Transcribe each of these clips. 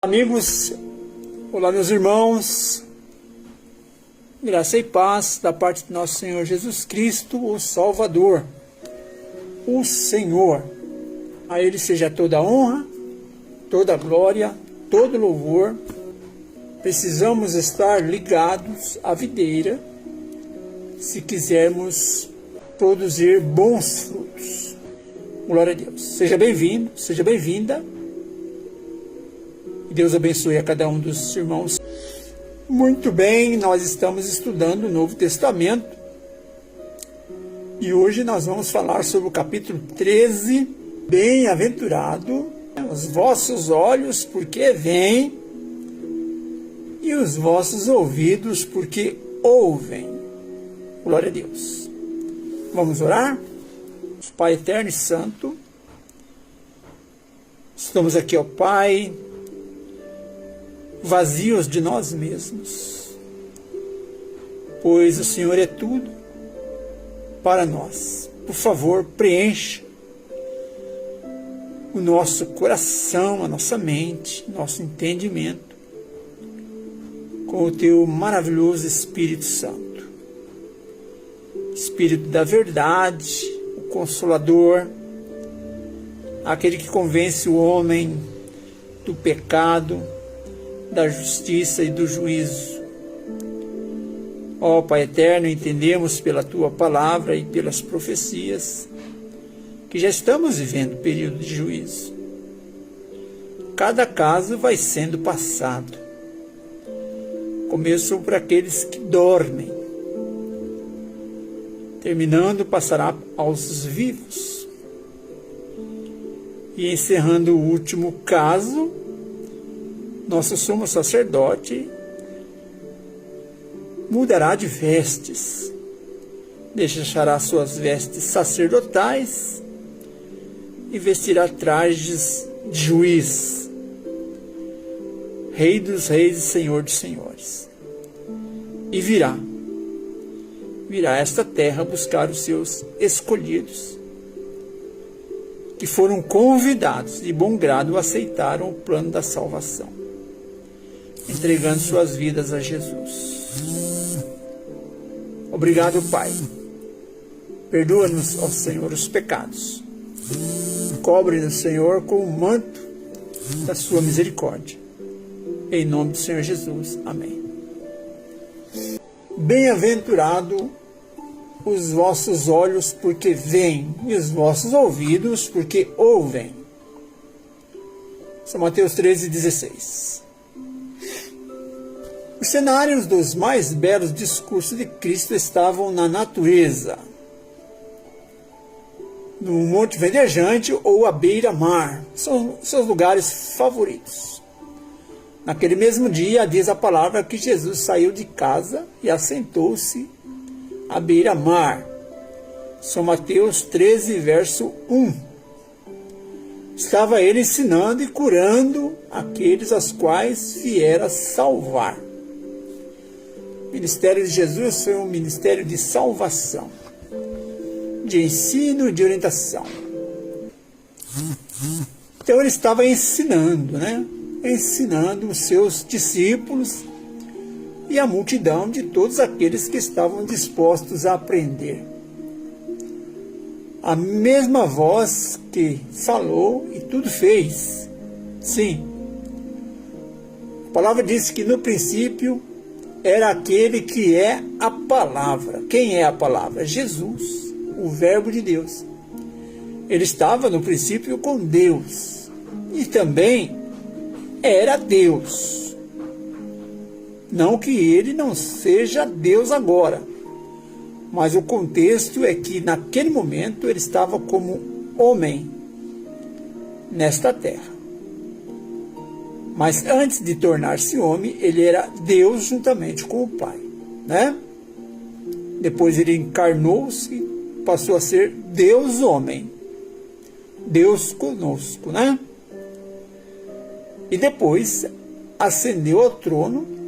Amigos, olá meus irmãos, graça e paz da parte de nosso Senhor Jesus Cristo, o Salvador, o Senhor. A Ele seja toda a honra, toda a glória, todo louvor. Precisamos estar ligados à videira se quisermos produzir bons frutos. Glória a Deus. Seja bem-vindo, seja bem-vinda. Deus abençoe a cada um dos irmãos. Muito bem, nós estamos estudando o Novo Testamento e hoje nós vamos falar sobre o capítulo 13. Bem-aventurado os vossos olhos, porque veem, e os vossos ouvidos, porque ouvem. Glória a Deus. Vamos orar? Pai eterno e santo, estamos aqui, ó Pai, vazios de nós mesmos, pois o Senhor é tudo para nós. Por favor, preencha o nosso coração, a nossa mente, nosso entendimento com o Teu maravilhoso Espírito Santo, Espírito da verdade, o Consolador, aquele que convence o homem do pecado, da justiça e do juízo. Ó Pai eterno, entendemos pela Tua palavra e pelas profecias que já estamos vivendo o período de juízo. Cada caso vai sendo passado. Começou por aqueles que dormem, terminando passará aos vivos, e encerrando o último caso, nosso sumo sacerdote mudará de vestes, deixará suas vestes sacerdotais e vestirá trajes de juiz, Rei dos reis e Senhor dos senhores. E virá a esta terra buscar os seus escolhidos, que foram convidados, de bom grado aceitaram o plano da salvação, entregando suas vidas a Jesus. Obrigado, Pai. Perdoa-nos, ó Senhor, os pecados. Cobre-nos, Senhor, com o manto da sua misericórdia. Em nome do Senhor Jesus. Amém. Bem-aventurado os vossos olhos, porque veem, e os vossos ouvidos, porque ouvem. São Mateus 13:16. Os cenários dos mais belos discursos de Cristo estavam na natureza, no Monte Verdejante ou à beira-mar. São seus lugares favoritos. Naquele mesmo dia, diz a palavra que Jesus saiu de casa e assentou-se à beira-mar. São Mateus 13, verso 1. Estava ele ensinando e curando aqueles aos quais viera salvar. O ministério de Jesus foi um ministério de salvação, de ensino e de orientação. Então ele estava ensinando, ensinando os seus discípulos e a multidão de todos aqueles que estavam dispostos a aprender. A mesma voz que falou e tudo fez. Sim. A palavra diz que no princípio era aquele que é a palavra. Quem é a palavra? Jesus, o Verbo de Deus. Ele estava no princípio com Deus e também era Deus. Não que ele não seja Deus agora, mas o contexto é que naquele momento ele estava como homem nesta terra. Mas antes de tornar-se homem, ele era Deus juntamente com o Pai, Depois ele encarnou-se e passou a ser Deus homem, Deus conosco, E depois ascendeu ao trono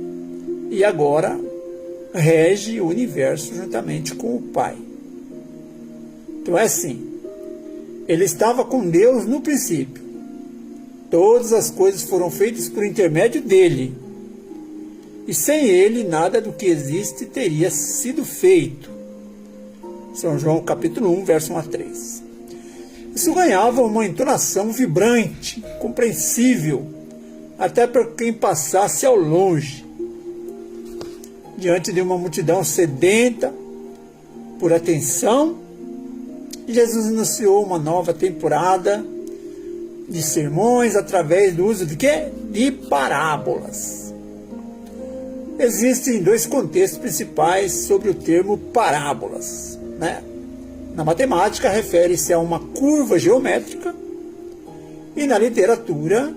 e agora rege o universo juntamente com o Pai. Então é assim, ele estava com Deus no princípio, Todas as coisas foram feitas por intermédio dele. E sem ele, nada do que existe teria sido feito. São João capítulo 1, verso 1 a 3. Isso ganhava uma entonação vibrante, compreensível, até para quem passasse ao longe. Diante de uma multidão sedenta por atenção, Jesus anunciou uma nova temporada de sermões através do uso de quê? De parábolas. Existem dois contextos principais sobre o termo parábolas, né? Na matemática, refere-se a uma curva geométrica e na literatura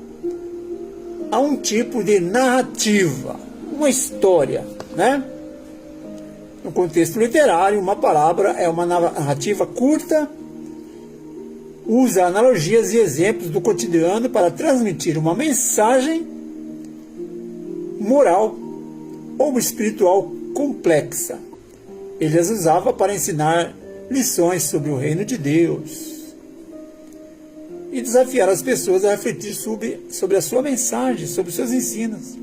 a um tipo de narrativa, uma história, né? No contexto literário, uma parábola é uma narrativa curta, usa analogias e exemplos do cotidiano para transmitir uma mensagem moral ou espiritual complexa. Ele as usava para ensinar lições sobre o reino de Deus e desafiar as pessoas a refletir sobre a sua mensagem, sobre os seus ensinos.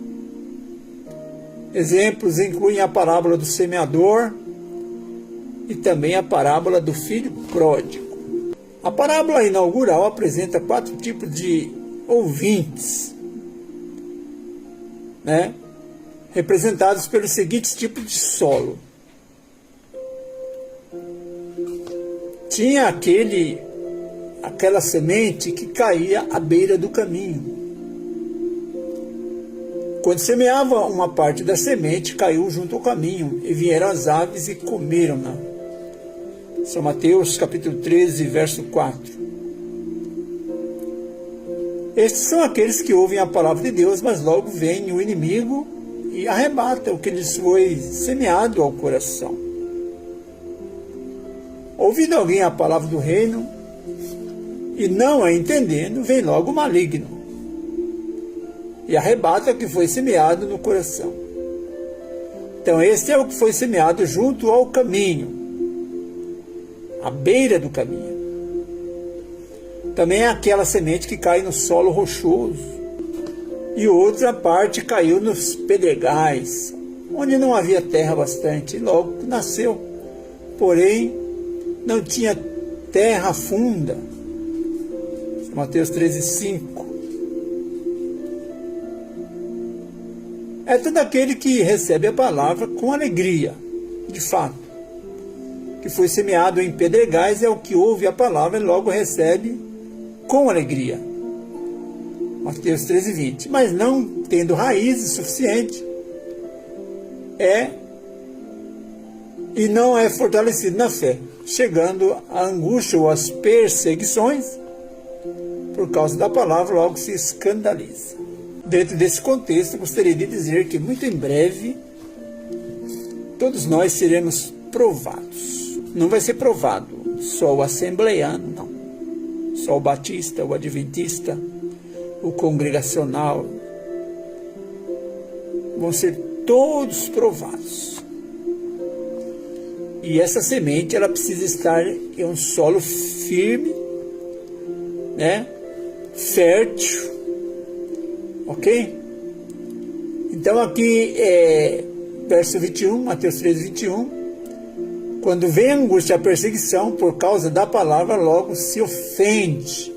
Exemplos incluem a parábola do semeador e também a parábola do filho pródigo. A parábola inaugural apresenta 4 tipos de ouvintes, né? Representados pelos seguintes tipos de solo. Tinha aquela semente que caía à beira do caminho. Quando semeava, uma parte da semente caiu junto ao caminho, e vieram as aves e comeram-na. São Mateus capítulo 13, verso 4. Estes são aqueles que ouvem a palavra de Deus, mas logo vem o inimigo e arrebata o que lhes foi semeado ao coração. Ouvindo alguém a palavra do reino e não a entendendo, vem logo o maligno e arrebata o que foi semeado no coração. Então este é o que foi semeado junto ao caminho, à beira do caminho. Também é aquela semente que cai no solo rochoso, e outra parte caiu nos pedregais, onde não havia terra bastante, e logo nasceu. Porém, não tinha terra funda. Mateus 13, 5. É todo aquele que recebe a palavra com alegria, de fato. Que foi semeado em pedregais é o que ouve a palavra e logo recebe com alegria. Mateus 13, 20. Mas não tendo raízes suficiente, e não é fortalecido na fé, chegando à angústia ou às perseguições, por causa da palavra, logo se escandaliza. Dentro desse contexto, gostaria de dizer que muito em breve, todos nós seremos provados. Não vai ser provado só o assembleiano, não. Só o batista, o adventista, o congregacional. Vão ser todos provados. E essa semente, ela precisa estar em um solo firme, né? Fértil, ok? Então aqui verso 21, Mateus 13, 21. Quando vem a angústia e a perseguição por causa da palavra, logo se ofende.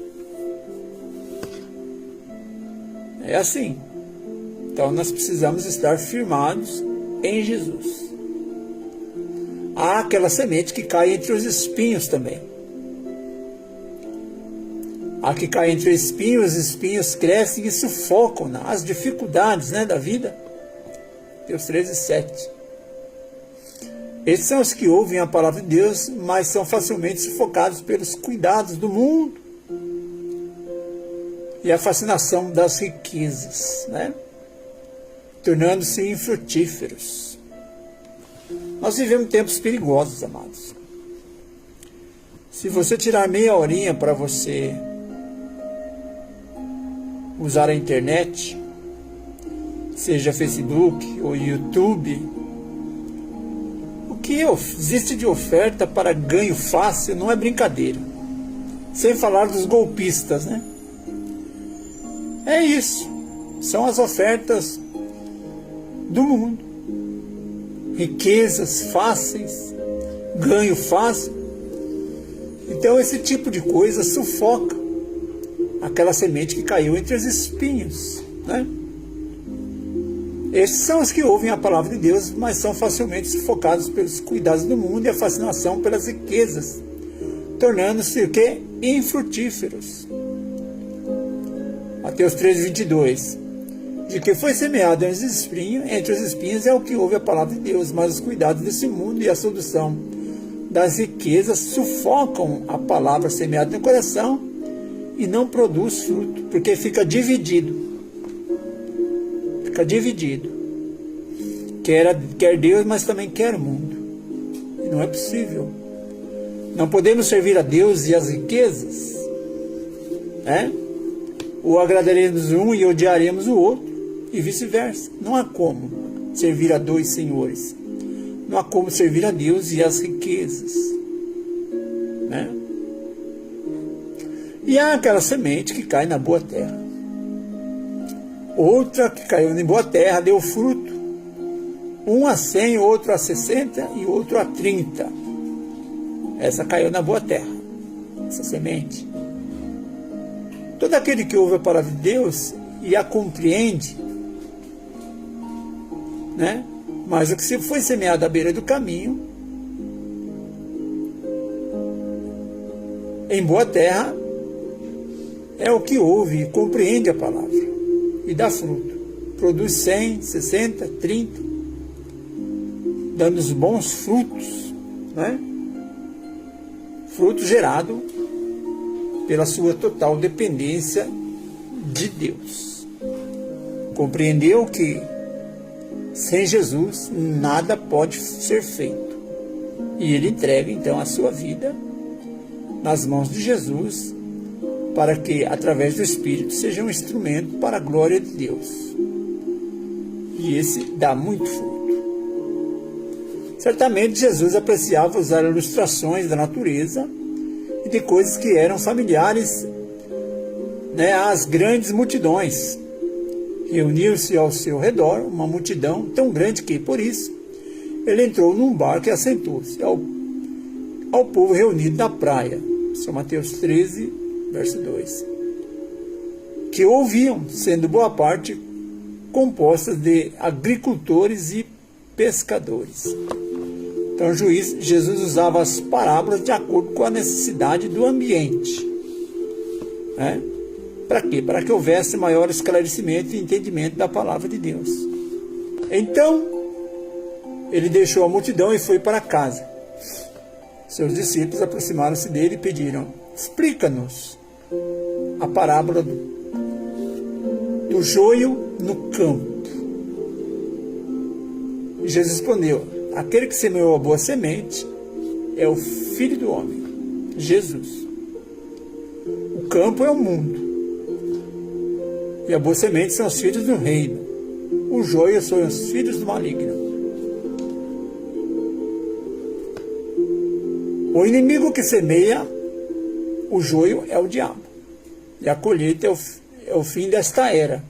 É assim. Então nós precisamos estar firmados em Jesus. Há aquela semente que cai entre os espinhos também. Há que cai entre os espinhos crescem e sufocam as dificuldades, né, da vida. Mateus 13, 7. Esses são os que ouvem a palavra de Deus, mas são facilmente sufocados pelos cuidados do mundo e a fascinação das riquezas, né? Tornando-se infrutíferos. Nós vivemos tempos perigosos, amados. Se você tirar meia horinha para você usar a internet, seja Facebook ou YouTube, o que existe de oferta para ganho fácil não é brincadeira. Sem falar dos golpistas, né? É isso. São as ofertas do mundo. Riquezas fáceis, ganho fácil. Então esse tipo de coisa sufoca aquela semente que caiu entre os espinhos, né? Esses são os que ouvem a palavra de Deus, mas são facilmente sufocados pelos cuidados do mundo e a fascinação pelas riquezas, tornando-se o quê? Infrutíferos. Mateus 13:22. De que foi semeado entre os espinhos é o que ouve a palavra de Deus, mas os cuidados desse mundo e a sedução das riquezas sufocam a palavra semeada no coração e não produz fruto, porque fica dividido. Fica dividido. Quer Deus, mas também quer o mundo. E não é possível. Não podemos servir a Deus e as riquezas, né? Ou agradaremos um e odiaremos o outro, e vice-versa. Não há como servir a dois senhores. Não há como servir a Deus e as riquezas, né? E há aquela semente que cai na boa terra. Outra que caiu em boa terra deu fruto. Um a 100, outro a 60 e outro a 30. Essa caiu na boa terra, essa semente. Todo aquele que ouve a palavra de Deus e a compreende, né? Mas o que se foi semeado à beira do caminho, em boa terra, é o que ouve e compreende a palavra e dá fruto. Produz 100, 60, 30, dando os bons frutos, né? Fruto gerado pela sua total dependência de Deus. Compreendeu que sem Jesus nada pode ser feito. E ele entrega então a sua vida nas mãos de Jesus, para que através do Espírito seja um instrumento para a glória de Deus. E esse dá muito fruto. Certamente Jesus apreciava usar ilustrações da natureza e de coisas que eram familiares, né, às grandes multidões. Reuniu-se ao seu redor uma multidão tão grande que, por isso, ele entrou num barco e assentou-se ao povo reunido na praia. São Mateus 13, verso 2. Que ouviam, sendo boa parte compostas de agricultores e pescadores. Então, Jesus usava as parábolas de acordo com a necessidade do ambiente, né? Para quê? Para que houvesse maior esclarecimento e entendimento da palavra de Deus. Então, ele deixou a multidão e foi para casa. Seus discípulos aproximaram-se dele e pediram: explica-nos a parábola do joio no campo. E Jesus respondeu: aquele que semeou a boa semente é o Filho do Homem, Jesus. O campo é o mundo. E a boa semente são os filhos do reino. O joio são os filhos do maligno. O inimigo que semeia o joio é o diabo. E a colheita é o fim desta era.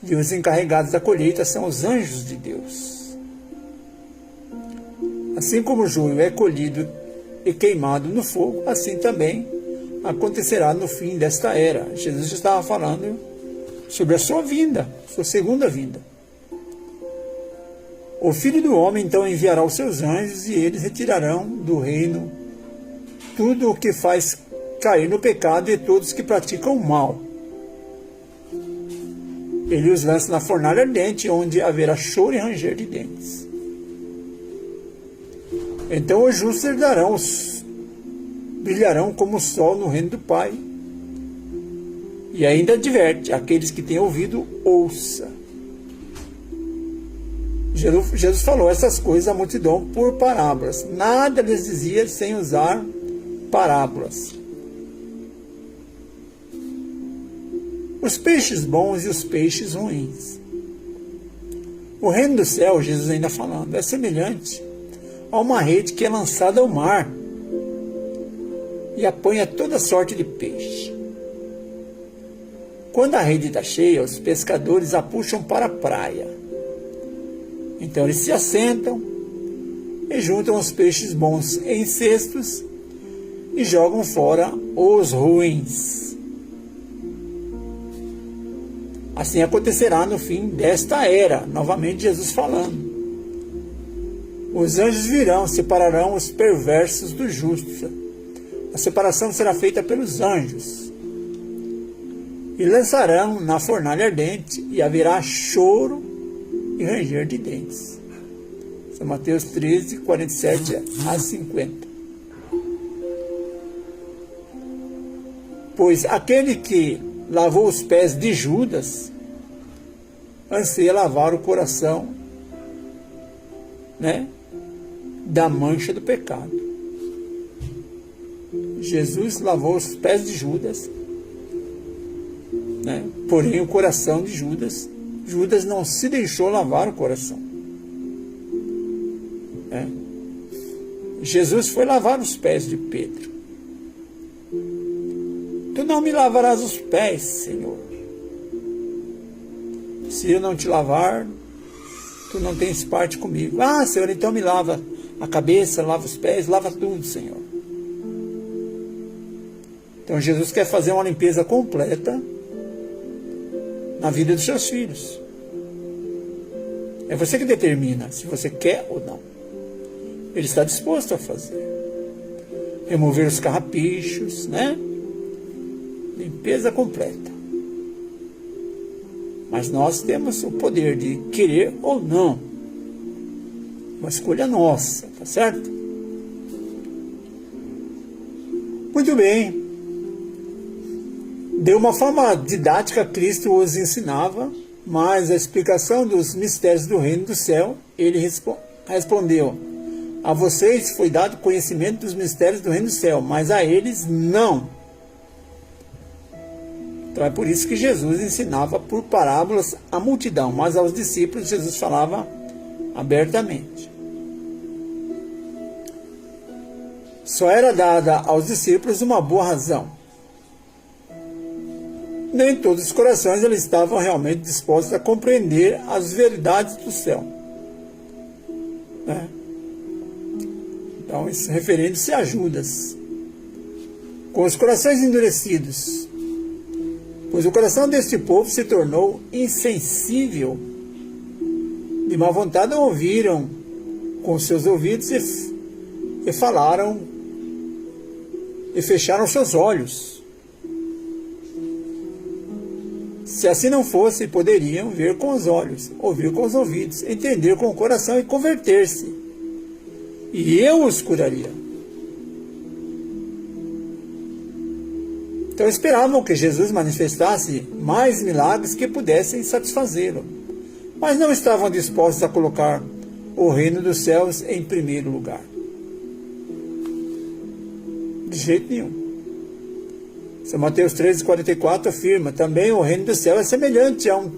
E os encarregados da colheita são os anjos de Deus. Assim como o joio é colhido e queimado no fogo, assim também acontecerá no fim desta era. Jesus estava falando sobre a sua vinda, sua segunda vinda. O Filho do Homem então enviará os seus anjos e eles retirarão do reino tudo o que faz cair no pecado e todos que praticam o mal. Ele os lança na fornalha ardente, onde haverá choro e ranger de dentes. Então os justos brilharão como o sol no reino do Pai. E ainda adverte: aqueles que têm ouvido, ouça. Jesus falou essas coisas à multidão por parábolas. Nada lhes dizia sem usar parábolas. Os peixes bons e os peixes ruins. O reino do céu, Jesus ainda falando, é semelhante a uma rede que é lançada ao mar e apanha toda sorte de peixe. Quando a rede está cheia, os pescadores a puxam para a praia. Então eles se assentam e juntam os peixes bons em cestos e jogam fora os ruins. Assim acontecerá no fim desta era, novamente Jesus falando. Os anjos virão, separarão os perversos dos justos. A separação será feita pelos anjos. E lançarão na fornalha ardente, e haverá choro e ranger de dentes. São Mateus 13, 47 a 50. Pois aquele que lavou os pés de Judas, anseia lavar o coração, da mancha do pecado. Jesus lavou os pés de Judas, porém o coração de Judas não se deixou lavar o coração. Jesus foi lavar os pés de Pedro. Tu não me lavarás os pés, Senhor. Se eu não te lavar, tu não tens parte comigo. Ah, Senhor, então me lava a cabeça, lava os pés, lava tudo, Senhor. Então Jesus quer fazer uma limpeza completa na vida dos seus filhos. É você que determina se você quer ou não. Ele está disposto a fazer. Remover os carrapichos, Limpeza completa. Mas nós temos o poder de querer ou não. Uma escolha nossa, tá certo? Muito bem. De uma forma didática, Cristo os ensinava, mas a explicação dos mistérios do reino do céu, ele respondeu: a vocês foi dado conhecimento dos mistérios do reino do céu, mas a eles não. Então é por isso que Jesus ensinava por parábolas à multidão, mas aos discípulos Jesus falava abertamente. Só era dada aos discípulos uma boa razão. Nem todos os corações eles estavam realmente dispostos a compreender as verdades do céu. Então, isso referindo-se a Judas. Com os corações endurecidos, pois o coração deste povo se tornou insensível. De má vontade não ouviram com seus ouvidos e falaram e fecharam seus olhos. Se assim não fosse, poderiam ver com os olhos, ouvir com os ouvidos, entender com o coração e converter-se. E eu os curaria. Então esperavam que Jesus manifestasse mais milagres que pudessem satisfazê-lo, mas não estavam dispostos a colocar o reino dos céus em primeiro lugar. De jeito nenhum. São Mateus 13, 44 afirma: também o reino do céu é semelhante a um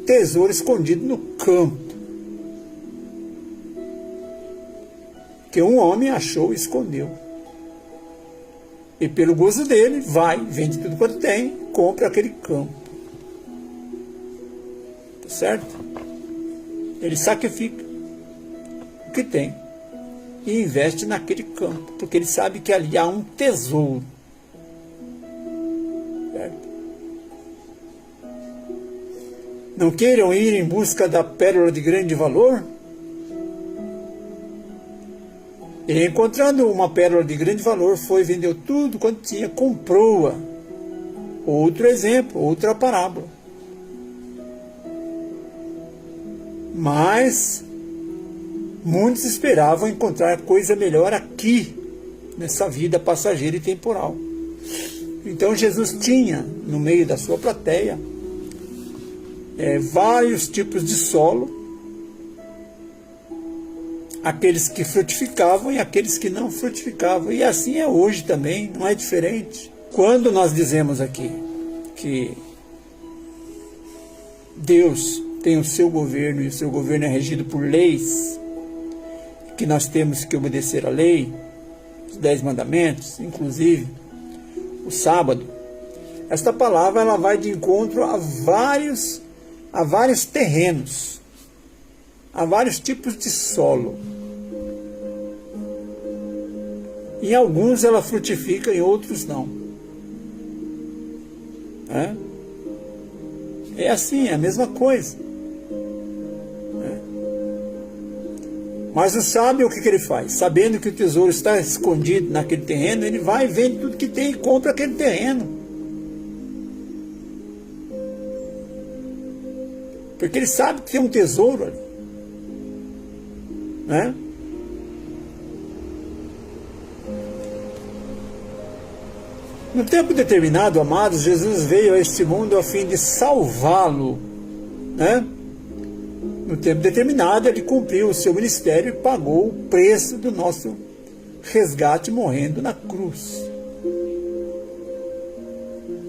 tesouro escondido no campo, que um homem achou e escondeu. E pelo gozo dele, vai, vende tudo quanto tem, compra aquele campo. Tá certo? Ele sacrifica o que tem e investe naquele campo, porque ele sabe que ali há um tesouro. Certo? Não queiram ir em busca da pérola de grande valor? E encontrando uma pérola de grande valor, foi, vendeu tudo quanto tinha, comprou-a. Outro exemplo, outra parábola. Mas muitos esperavam encontrar coisa melhor aqui, nessa vida passageira e temporal. Então Jesus tinha, no meio da sua plateia, vários tipos de solo, aqueles que frutificavam e aqueles que não frutificavam. E assim é hoje também, não é diferente. Quando nós dizemos aqui que Deus tem o seu governo e o seu governo é regido por leis, que nós temos que obedecer à lei, os 10 mandamentos, inclusive o sábado, Esta palavra ela vai de encontro a vários terrenos, a vários tipos de solo. Em alguns ela frutifica, em outros não. É assim, é a mesma coisa. Mas o sábio, o que ele faz? Sabendo que o tesouro está escondido naquele terreno, ele vai e vende tudo que tem e compra aquele terreno. Porque ele sabe que tem um tesouro ali. No tempo determinado, amados, Jesus veio a este mundo a fim de salvá-lo. No tempo determinado, ele cumpriu o seu ministério e pagou o preço do nosso resgate morrendo na cruz.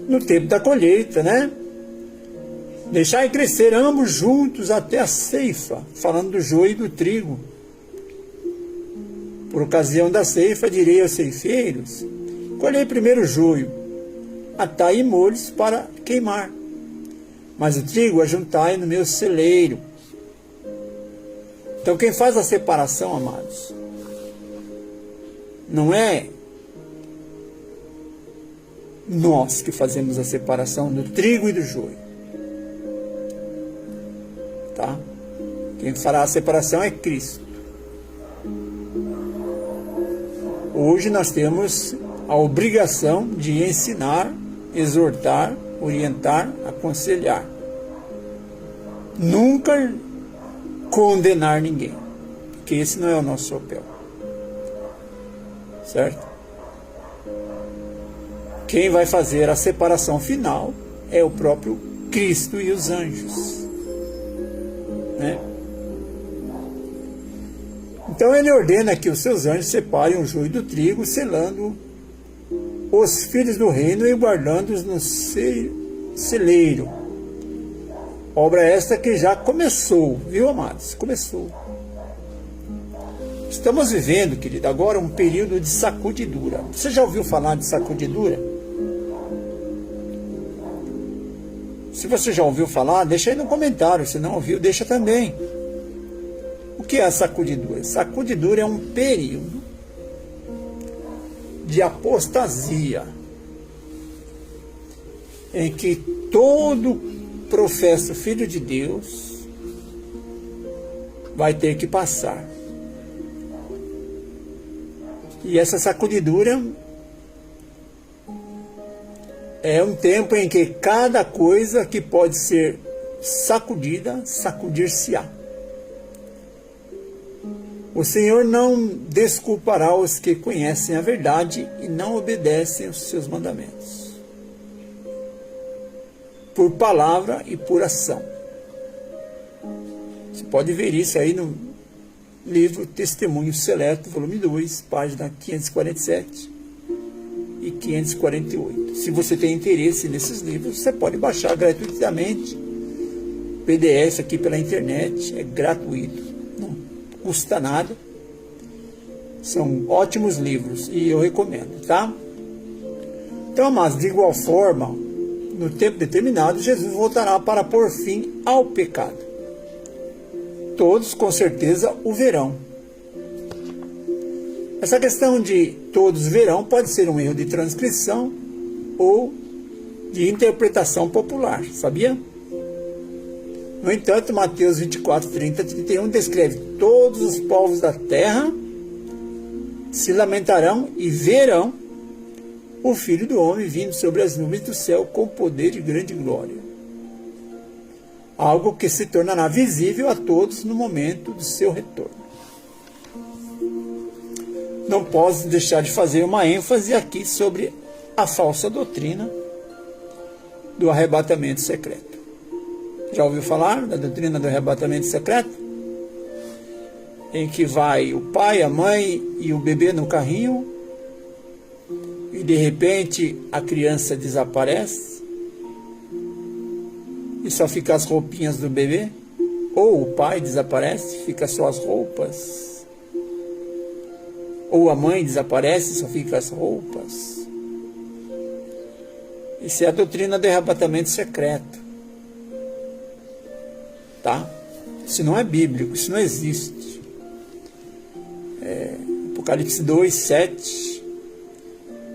No tempo da colheita, deixai crescer ambos juntos até a ceifa, falando do joio e do trigo. Por ocasião da ceifa, direi aos ceifeiros: colhei primeiro o joio, atai e molhos para queimar, mas o trigo ajuntai no meu celeiro. Então quem faz a separação, amados, não é nós que fazemos a separação do trigo e do joio. Tá? Quem fará a separação é Cristo. Hoje nós temos a obrigação de ensinar, exortar, orientar, aconselhar. Nunca condenar ninguém, porque esse não é o nosso papel. Certo? Quem vai fazer a separação final é o próprio Cristo e os anjos. Então ele ordena que os seus anjos separem o joio do trigo, selando os filhos do reino e guardando-os no celeiro. Obra esta que já começou, viu, amados? Começou. Estamos vivendo, querido, agora um período de sacudidura. Você já ouviu falar de sacudidura? Se você já ouviu falar, deixa aí no comentário. Se não ouviu, deixa também. O que é a sacudidura? Sacudidura é um período de apostasia em que todo professa filho de Deus vai ter que passar. E essa sacudidura é um tempo em que cada coisa que pode ser sacudida, sacudir-se-á. O Senhor não desculpará os que conhecem a verdade e não obedecem os seus mandamentos, por palavra e por ação. Você pode ver isso aí no livro Testemunho Seleto, volume 2, página 547 e 548. Se você tem interesse nesses livros, você pode baixar gratuitamente, PDF aqui pela internet, é gratuito, não custa nada. São ótimos livros e eu recomendo, tá? Então, mas de igual forma, no tempo determinado, Jesus voltará para pôr fim ao pecado. Todos, com certeza, o verão. Essa questão de todos verão pode ser um erro de transcrição ou de interpretação popular, sabia? No entanto, Mateus 24, 30, 31 descreve: todos os povos da terra se lamentarão e verão o Filho do Homem vindo sobre as nuvens do céu com poder e grande glória. Algo que se tornará visível a todos no momento do seu retorno. Não posso deixar de fazer uma ênfase aqui sobre a falsa doutrina do arrebatamento secreto. Já ouviu falar da doutrina do arrebatamento secreto? Em que vai o pai, a mãe e o bebê no carrinho e de repente a criança desaparece e só fica as roupinhas do bebê, ou o pai desaparece, fica só as roupas, ou a mãe desaparece, só fica as roupas. Isso é a doutrina do arrebatamento secreto. Tá? Isso não é bíblico, isso não existe. Apocalipse 2, 7,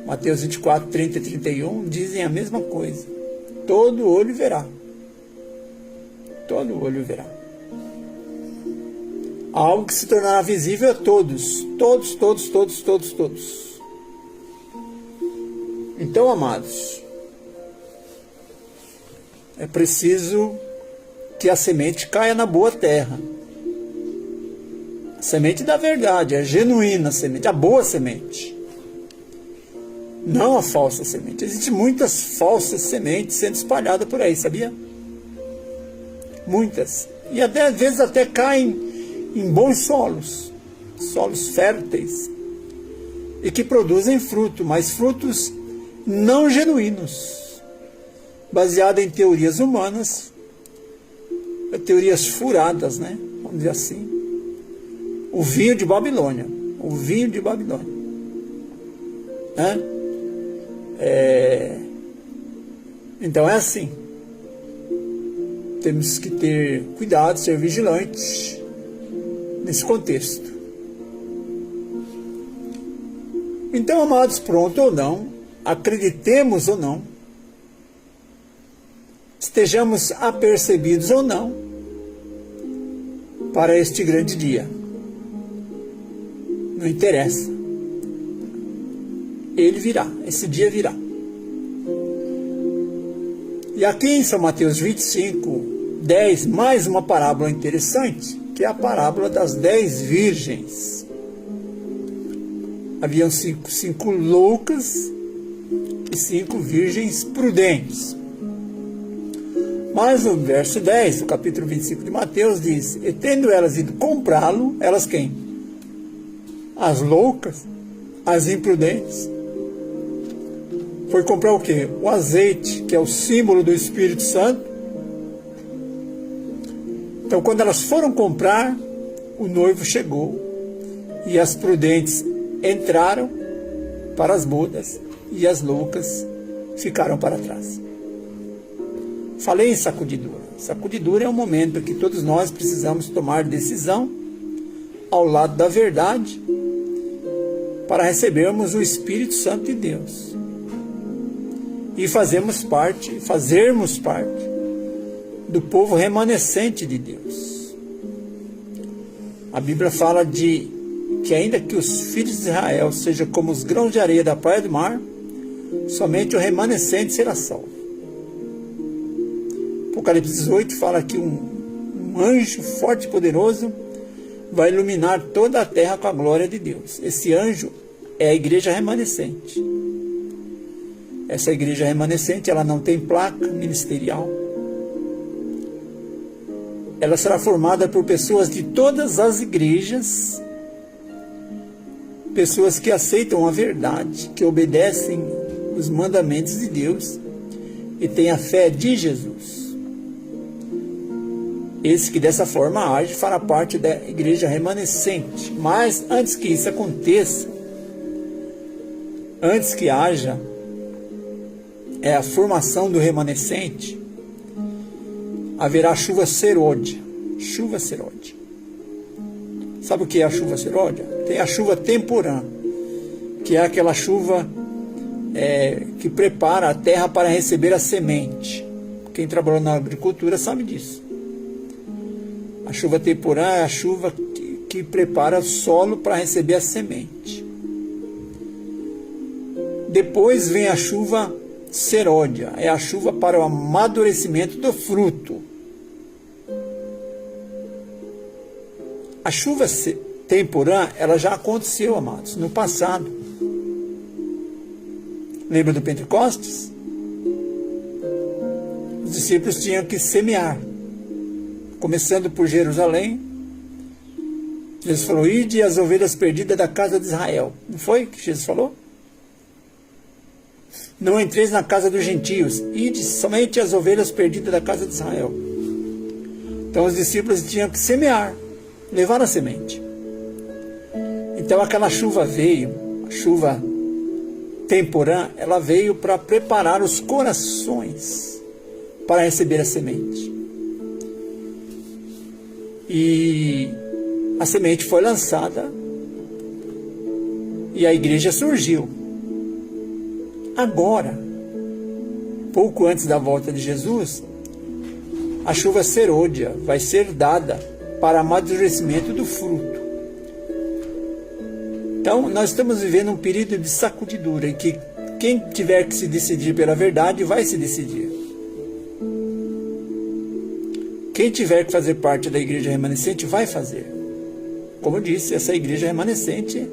Mateus 24, 30 e 31 dizem a mesma coisa. Todo olho verá. Todo olho verá. Algo que se tornará visível a todos. Todos, todos, todos, todos, todos. Então, amados, é preciso que a semente caia na boa terra. A semente da verdade, a genuína semente, a boa semente. Não a falsa semente. Existem muitas falsas sementes sendo espalhadas por aí, sabia? Muitas. E até, às vezes até caem em bons solos. Solos férteis. E que produzem fruto, mas frutos não genuínos. Baseados em teorias humanas. Teorias furadas, né? Vamos dizer assim. O vinho de Babilônia. O vinho de Babilônia. Né? Então é assim. Temos que ter cuidado, ser vigilantes nesse contexto. Então, amados, pronto ou não, acreditemos ou não, estejamos apercebidos ou não para este grande dia. Não interessa. Ele virá, esse dia virá. E aqui em São Mateus 25, 10, mais uma parábola interessante, que é a parábola das 10 virgens. Haviam cinco loucas e 5 virgens prudentes. Mas no verso 10, do capítulo 25 de Mateus, diz: e tendo elas ido comprá-lo, elas quem? As loucas, as imprudentes. Foi comprar o quê? O azeite, que é o símbolo do Espírito Santo. Então, quando elas foram comprar, o noivo chegou e as prudentes entraram para as bodas e as loucas ficaram para trás. Falei em sacudidura. Sacudidura é um momento que todos nós precisamos tomar decisão ao lado da verdade para recebermos o Espírito Santo de Deus. E fazermos parte do povo remanescente de Deus. A Bíblia fala de que ainda que os filhos de Israel sejam como os grãos de areia da praia do mar, somente o remanescente será salvo. Apocalipse 18 fala que um anjo forte e poderoso vai iluminar toda a terra com a glória de Deus. Esse anjo é a igreja remanescente. Essa igreja remanescente, ela não tem placa ministerial. Ela será formada por pessoas de todas as igrejas, pessoas que aceitam a verdade, que obedecem os mandamentos de Deus e têm a fé de Jesus. Esse que dessa forma age fará parte da igreja remanescente. Mas antes que isso aconteça, antes que haja a formação do remanescente, haverá chuva serôdia. Chuva serôdia. Sabe o que é a chuva serôdia? Tem a chuva temporã, que é aquela chuva que prepara a terra para receber a semente. Quem trabalhou na agricultura sabe disso. A chuva temporã é a chuva que prepara o solo para receber a semente. Depois vem a chuva serôdia, é a chuva para o amadurecimento do fruto. A chuva temporã, ela já aconteceu, amados, no passado. Lembra do Pentecostes? Os discípulos tinham que semear. Começando por Jerusalém, Jesus falou: ide as ovelhas perdidas da casa de Israel. Não foi que Jesus falou? Não entreis na casa dos gentios, ide somente as ovelhas perdidas da casa de Israel. Então os discípulos tinham que semear, levar a semente. Então aquela chuva veio, a chuva temporã, ela veio para preparar os corações para receber a semente. E a semente foi lançada e a igreja surgiu. Agora, pouco antes da volta de Jesus, a chuva serôdia vai ser dada para amadurecimento do fruto. Então, nós estamos vivendo um período de sacudidura em que quem tiver que se decidir pela verdade vai se decidir. Quem tiver que fazer parte da igreja remanescente vai fazer. Como eu disse, essa igreja remanescente,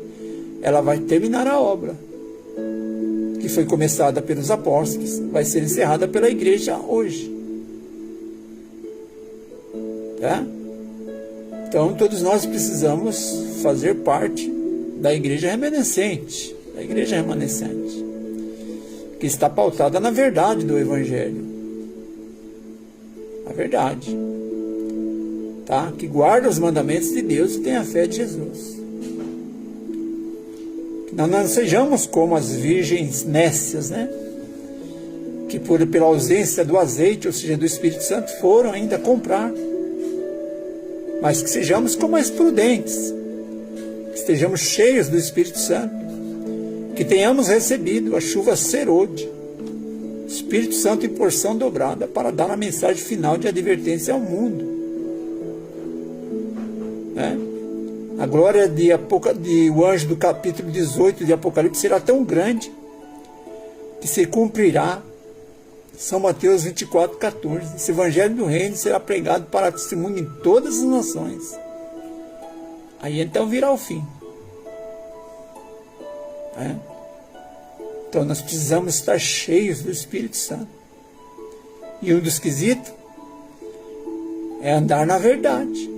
ela vai terminar a obra que foi começada pelos apóstolos, vai ser encerrada pela igreja hoje. Tá? Então, todos nós precisamos fazer parte da igreja remanescente, que está pautada na verdade do Evangelho. A verdade. Tá? Que guarda os mandamentos de Deus e tem a fé de Jesus. Que nós não sejamos como as virgens nécias, né? Que pela ausência do azeite, ou seja, do Espírito Santo, foram ainda comprar. Mas que sejamos como as prudentes, que estejamos cheios do Espírito Santo, que tenhamos recebido a chuva serôdia, Espírito Santo em porção dobrada, para dar a mensagem final de advertência ao mundo. Né? A glória de o anjo do capítulo 18 de Apocalipse será tão grande que se cumprirá São Mateus 24:14. Esse evangelho do reino será pregado para testemunho em todas as nações. Aí então virá o fim. Então nós precisamos estar cheios do Espírito Santo. E um dos quesitos é andar na verdade.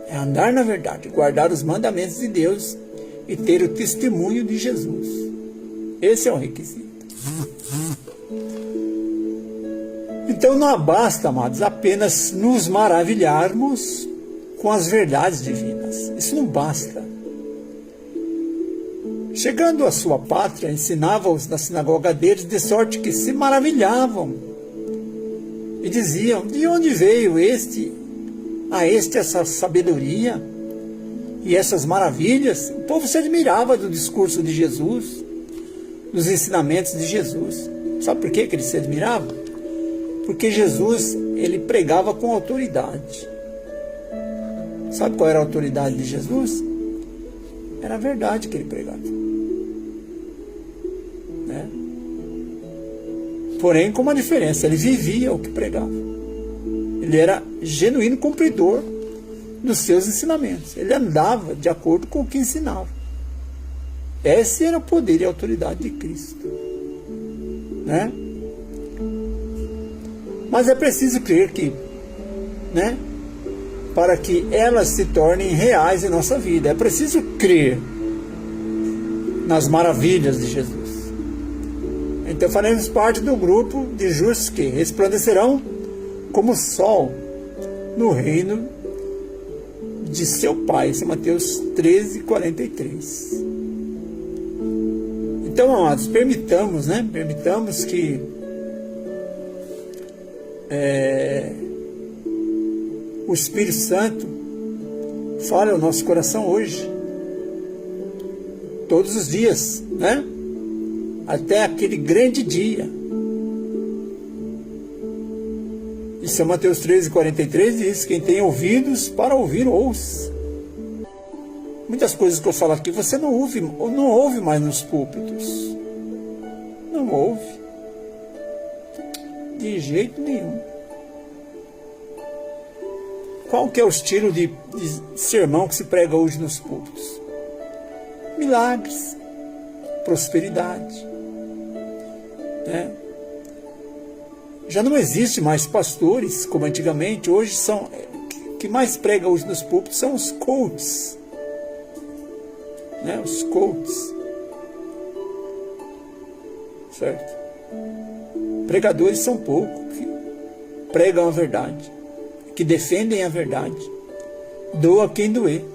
É andar na verdade, guardar os mandamentos de Deus e ter o testemunho de Jesus. Esse é o requisito. Então não basta, amados, apenas nos maravilharmos com as verdades divinas. Isso não basta. Chegando à sua pátria, ensinava-os na sinagoga deles, de sorte que se maravilhavam e diziam: de onde veio essa sabedoria e essas maravilhas? O povo se admirava do discurso de Jesus, dos ensinamentos de Jesus. Sabe por que eles se admiravam? Porque Jesus, ele pregava com autoridade. Sabe qual era a autoridade de Jesus? Era a verdade que ele pregava. Porém, com uma diferença, ele vivia o que pregava. Ele era genuíno cumpridor dos seus ensinamentos. Ele andava de acordo com o que ensinava. Esse era o poder e a autoridade de Cristo. Né? Mas é preciso crer que, para que elas se tornem reais em nossa vida, é preciso crer nas maravilhas de Jesus. Então faremos parte do grupo de justos que resplandecerão como o sol no reino de seu Pai. Isso é Mateus 13:43. Então, amados, permitamos que o Espírito Santo fale ao nosso coração hoje, todos os dias, até aquele grande dia. E São Mateus 13:43 diz: quem tem ouvidos para ouvir, ouça. Muitas coisas que eu falo aqui você não ouve mais nos púlpitos. Não ouve. De jeito nenhum. Qual que é o estilo de sermão que se prega hoje nos púlpitos? Milagres, prosperidade. Já não existe mais pastores como antigamente. Hoje o que mais prega hoje nos púlpitos são os coaches. Os coaches. Certo? Pregadores são poucos que pregam a verdade, que defendem a verdade. Doa quem doer.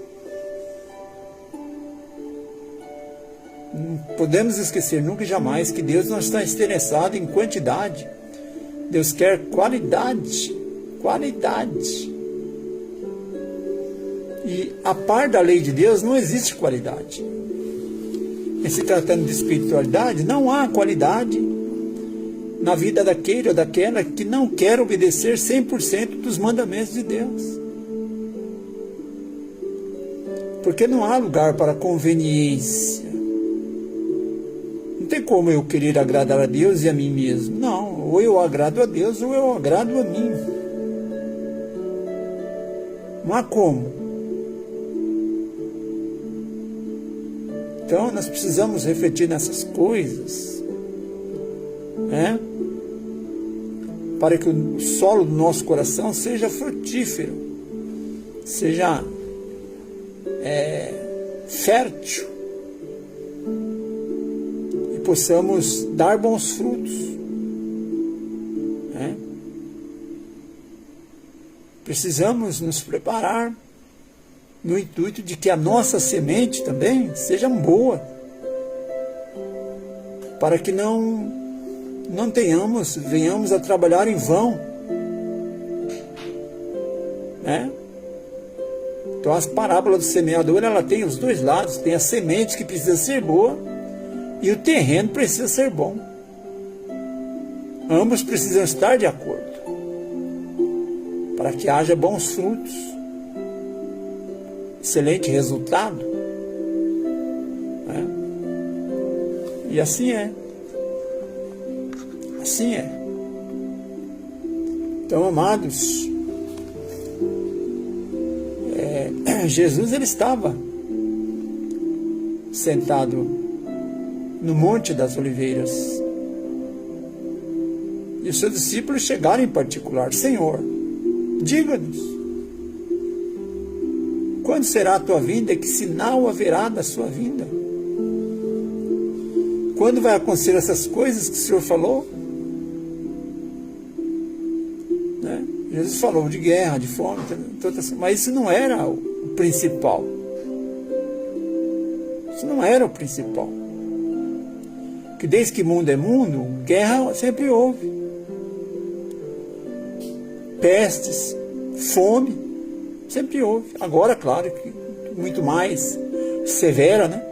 Não podemos esquecer nunca e jamais que Deus não está interessado em quantidade. Deus quer qualidade. Qualidade. E a par da lei de Deus não existe qualidade. E se tratando de espiritualidade, não há qualidade na vida daquele ou daquela que não quer obedecer 100% dos mandamentos de Deus. Porque não há lugar para conveniência. Não tem como eu querer agradar a Deus e a mim mesmo. Não, ou eu agrado a Deus ou eu agrado a mim. Não há como. Então nós precisamos refletir nessas coisas, né? Para que o solo do nosso coração seja frutífero, seja fértil, e possamos dar bons frutos, né? Precisamos nos preparar no intuito de que a nossa semente também seja boa, para que não venhamos a trabalhar em vão, né? Então as parábolas do semeador, ela tem os dois lados, tem a semente que precisa ser boa e o terreno precisa ser bom. Ambos precisam estar de acordo, para que haja bons frutos, excelente resultado, né? E assim é. Assim é. Então, amados, Jesus, ele estava sentado no Monte das Oliveiras, e os seus discípulos chegaram em particular: Senhor, diga-nos, quando será a tua vinda e que sinal haverá da sua vinda? Quando vai acontecer essas coisas que o Senhor falou? Né? Jesus falou de guerra, de fome, mas isso não era o principal. Isso não era o principal. Que desde que mundo é mundo, guerra sempre houve. Pestes, fome, sempre houve. Agora, claro, que muito mais severa, né?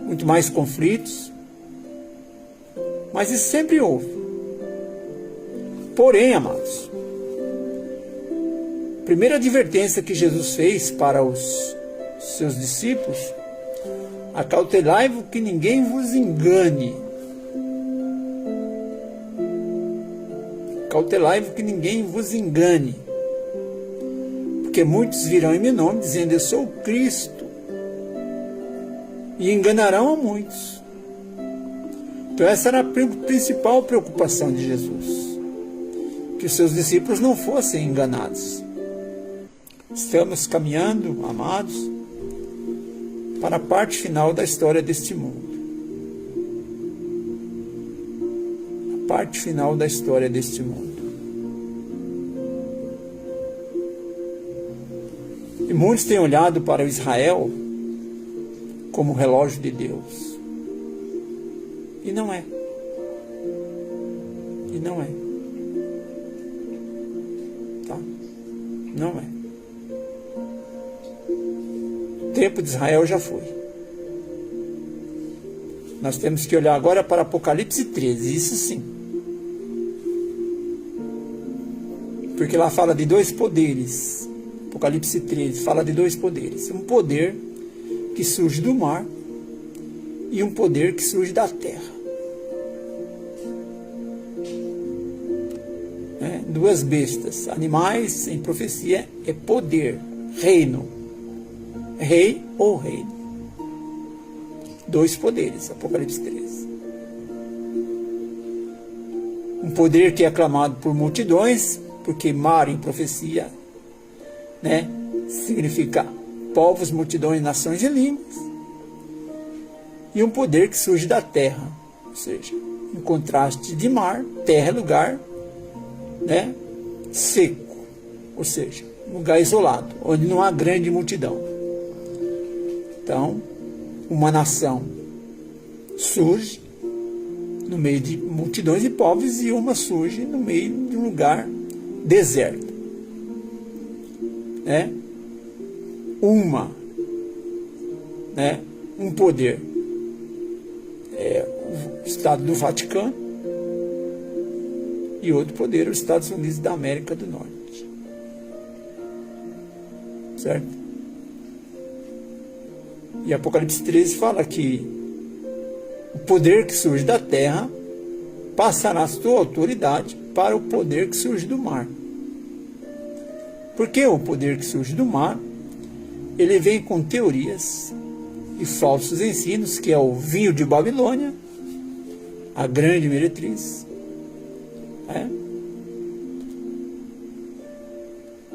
Muito mais conflitos. Mas isso sempre houve. Porém, amados, a primeira advertência que Jesus fez para os seus discípulos: acautelai-vos que ninguém vos engane. Acautelai-vos que ninguém vos engane. Porque muitos virão em meu nome, dizendo: eu sou o Cristo, e enganarão a muitos. Então essa era a principal preocupação de Jesus, que os seus discípulos não fossem enganados. Estamos caminhando, amados, para a parte final da história deste mundo. A parte final da história deste mundo. E muitos têm olhado para o Israel como o relógio de Deus. E não é. E não é. Tá? Não é. O tempo de Israel já foi. Nós temos que olhar agora para Apocalipse 13, isso sim. Porque lá fala de dois poderes. Apocalipse 13 fala de dois poderes. Um poder que surge do mar e um poder que surge da terra. Duas bestas, animais, em profecia, é poder, reino. Rei ou reino. Dois poderes, Apocalipse 13. Um poder que é aclamado por multidões, porque mar em profecia, né, significa povos, multidões, nações e línguas. E um poder que surge da terra, ou seja, em contraste de mar, terra é lugar, né, seco, ou seja, lugar isolado, onde não há grande multidão. Então, uma nação surge no meio de multidões de povos e uma surge no meio de um lugar deserto. Um poder é o Estado do Vaticano e outro poder é os Estados Unidos da América do Norte. Certo? E Apocalipse 13 fala que o poder que surge da terra passará a sua autoridade para o poder que surge do mar. Porque o poder que surge do mar, ele vem com teorias e falsos ensinos, que é o vinho de Babilônia, a grande meretriz.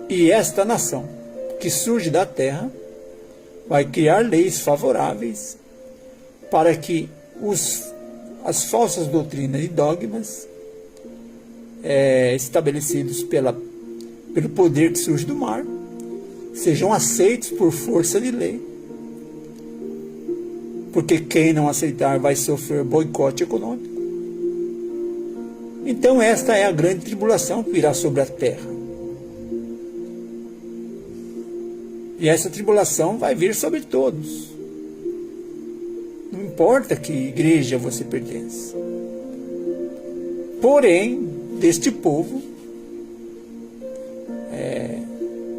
E esta nação, que surge da terra, vai criar leis favoráveis para que as falsas doutrinas e dogmas estabelecidos pelo poder que surge do mar sejam aceitos por força de lei, porque quem não aceitar vai sofrer boicote econômico. Então esta é a grande tribulação que virá sobre a terra. E essa tribulação vai vir sobre todos. Não importa que igreja você pertence. Porém, deste povo,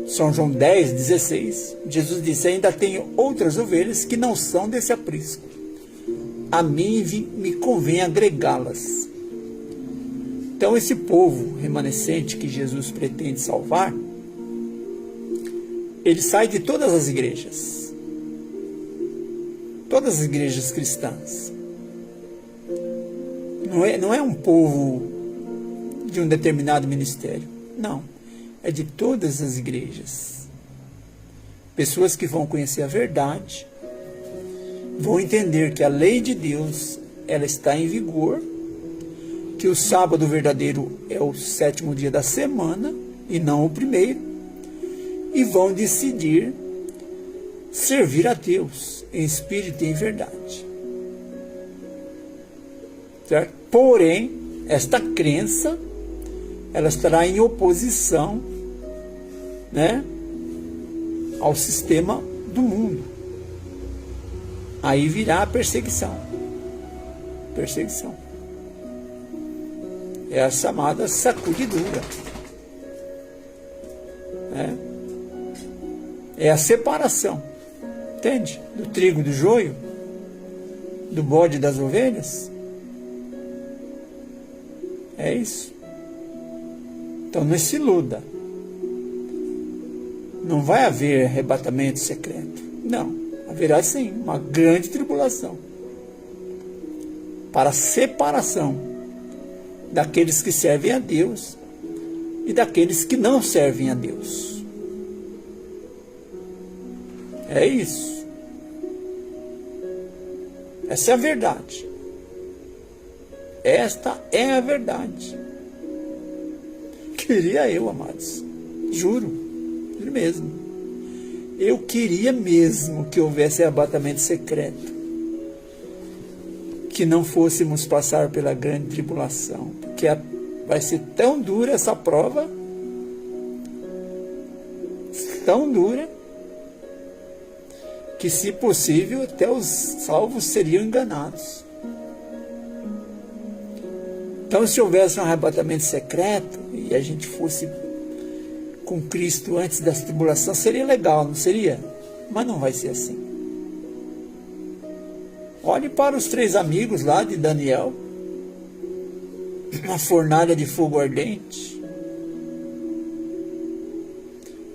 São João 10:16, Jesus disse: ainda tenho outras ovelhas que não são desse aprisco. A mim me convém agregá-las. Então esse povo remanescente que Jesus pretende salvar, ele sai de todas as igrejas. Todas as igrejas cristãs. Não é um povo de um determinado ministério. Não. É de todas as igrejas. Pessoas que vão conhecer a verdade, vão entender que a lei de Deus, ela está em vigor, que o sábado verdadeiro é o 7º dia da semana e não o primeiro, e vão decidir servir a Deus em espírito e em verdade. Certo? Porém, esta crença, ela estará em oposição, ao sistema do mundo. Aí virá a perseguição. Perseguição. É a chamada sacudidura. É a separação. Entende? Do trigo do joio, do bode das ovelhas. É isso. Então não se iluda. Não vai haver arrebatamento secreto. Não. Haverá sim uma grande tribulação para a separação daqueles que servem a Deus e daqueles que não servem a Deus. É isso. Essa é a verdade. Esta é a verdade. Queria eu, amados. Juro mesmo. Eu queria mesmo que houvesse arrebatamento secreto. Que não fôssemos passar pela grande tribulação. Porque vai ser tão dura essa prova. Tão dura. Que, se possível, até os salvos seriam enganados. Então, se houvesse um arrebatamento secreto e a gente fosse com Cristo antes da tribulação, seria legal, não seria? Mas não vai ser assim. Olhe para os 3 amigos lá de Daniel, uma fornalha de fogo ardente.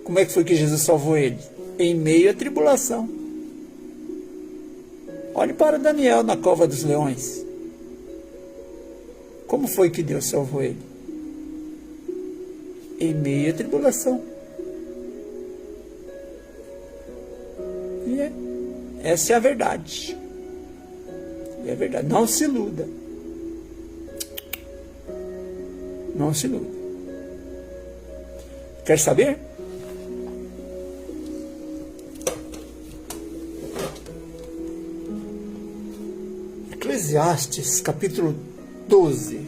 Como é que foi que Jesus salvou ele? Em meio à tribulação. Olhe para Daniel na cova dos leões. Como foi que Deus salvou ele? Em meio à tribulação. E essa é a verdade. É a verdade. Não se iluda. Não se iluda. Quer saber? Eclesiastes, capítulo 12.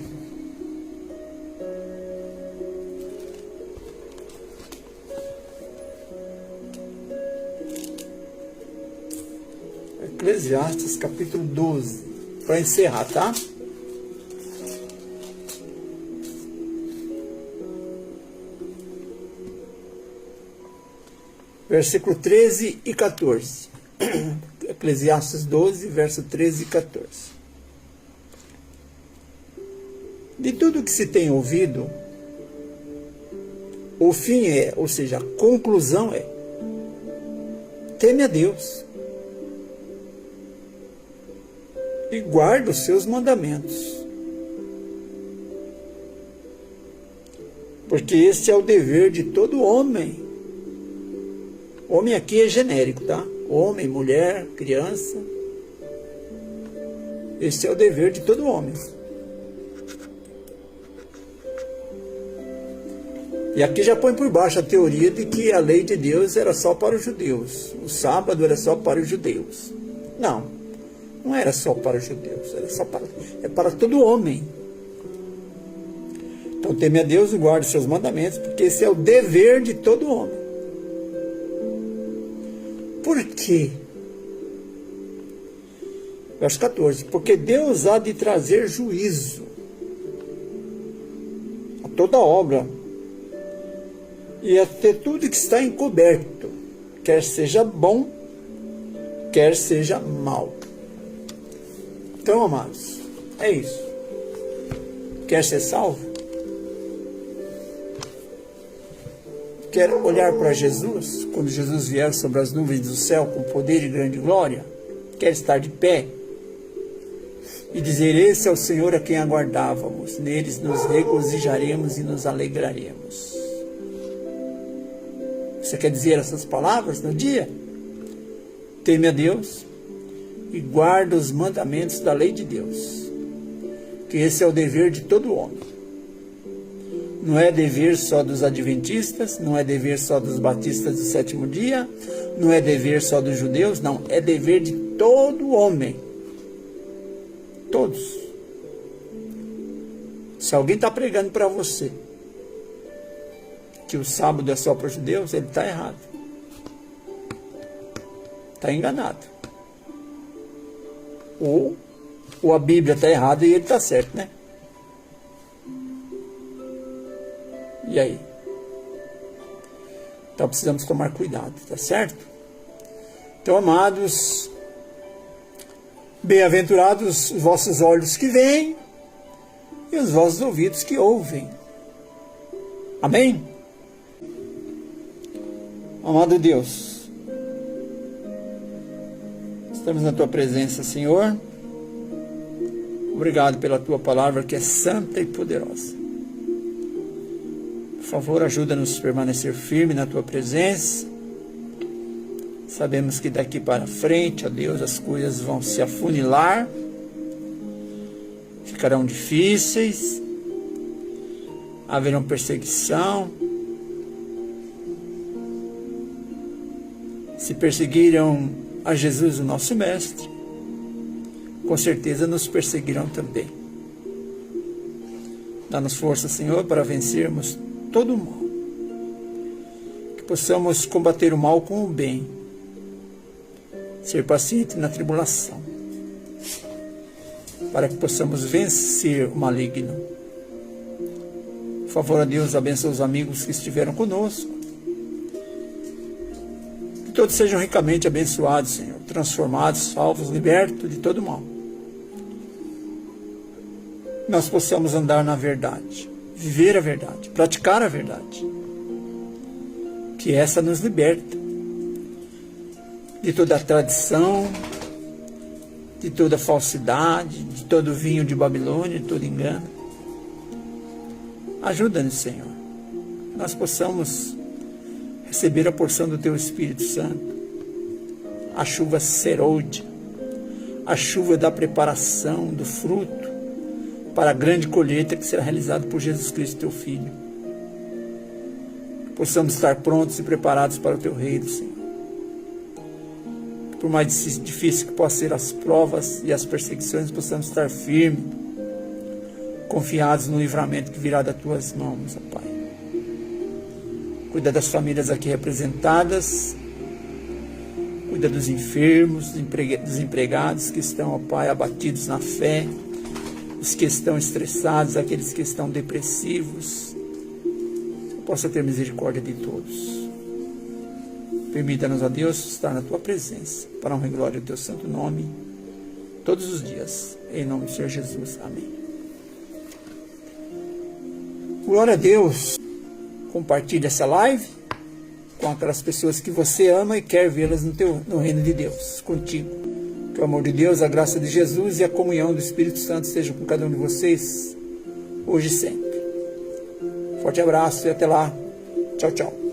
Eclesiastes, capítulo 12. Para encerrar, tá? Versículo 13 e 14. Eclesiastes 12, verso 13 e 14. De tudo que se tem ouvido, o fim é, ou seja, a conclusão é: teme a Deus e guarda os seus mandamentos, porque este é o dever de todo homem. Homem aqui é genérico, tá? Homem, mulher, criança. Este é o dever de todo homem. E aqui já põe por baixo a teoria de que a lei de Deus era só para os judeus. O sábado era só para os judeus. Não, não era só para os judeus, é para todo homem. Então teme a Deus e guarde os seus mandamentos, porque esse é o dever de todo homem. Por quê? Verso 14. Porque Deus há de trazer juízo a toda obra e a ter tudo que está encoberto, quer seja bom, quer seja mal. Então, amados, é isso. Quer ser salvo? Quer olhar para Jesus, quando Jesus vier sobre as nuvens do céu com poder e grande glória? Quer estar de pé e dizer: esse é o Senhor a quem aguardávamos, neles nos regozijaremos e nos alegraremos? Você quer dizer essas palavras no dia? Teme a Deus e guarda os mandamentos da lei de Deus, que esse é o dever de todo homem. Não é dever só dos adventistas, não é dever só dos batistas do sétimo dia, não é dever só dos judeus, não, é dever de todo homem. Todos. Se alguém está pregando para você que o sábado é só para os judeus, ele está errado. Está enganado. Ou a Bíblia está errada e ele está certo, né? E aí? Então precisamos tomar cuidado, tá certo? Então, amados, bem-aventurados os vossos olhos que veem e os vossos ouvidos que ouvem. Amém? Amado Deus, estamos na tua presença, Senhor. Obrigado pela tua palavra que é santa e poderosa. Por favor, ajuda-nos a permanecer firme na tua presença. Sabemos que daqui para frente, ó Deus, as coisas vão se afunilar, ficarão difíceis, haverá perseguição. Se perseguiram a Jesus, o nosso Mestre, com certeza nos perseguirão também. Dá-nos força, Senhor, para vencermos todo o mal. Que possamos combater o mal com o bem. Ser paciente na tribulação. Para que possamos vencer o maligno. Por favor, a Deus, abençoe os amigos que estiveram conosco. Que todos sejam ricamente abençoados, Senhor. Transformados, salvos, libertos de todo mal. Nós possamos andar na verdade. Viver a verdade, praticar a verdade, que essa nos liberta de toda a tradição, de toda falsidade, de todo vinho de Babilônia, de todo engano. Ajuda-nos, Senhor, que nós possamos receber a porção do Teu Espírito Santo, a chuva serôdia, a chuva da preparação, do fruto, para a grande colheita que será realizada por Jesus Cristo, Teu Filho. Possamos estar prontos e preparados para o Teu reino, Senhor. por mais difícil que possam ser as provas e as perseguições, possamos estar firmes, confiados no livramento que virá das tuas mãos, ó Pai. Cuida das famílias aqui representadas, cuida dos enfermos, dos empregados que estão, ó Pai, abatidos na fé, os que estão estressados, aqueles que estão depressivos. Possa ter misericórdia de todos. Permita-nos, ó Deus, estar na Tua presença, para a honra e glória do Teu santo nome, todos os dias, em nome do Senhor Jesus. Amém. Glória a Deus. Compartilhe essa live com aquelas pessoas que você ama e quer vê-las no reino de Deus, contigo. Que o amor de Deus, a graça de Jesus e a comunhão do Espírito Santo sejam com cada um de vocês, hoje e sempre. Forte abraço e até lá. Tchau, tchau.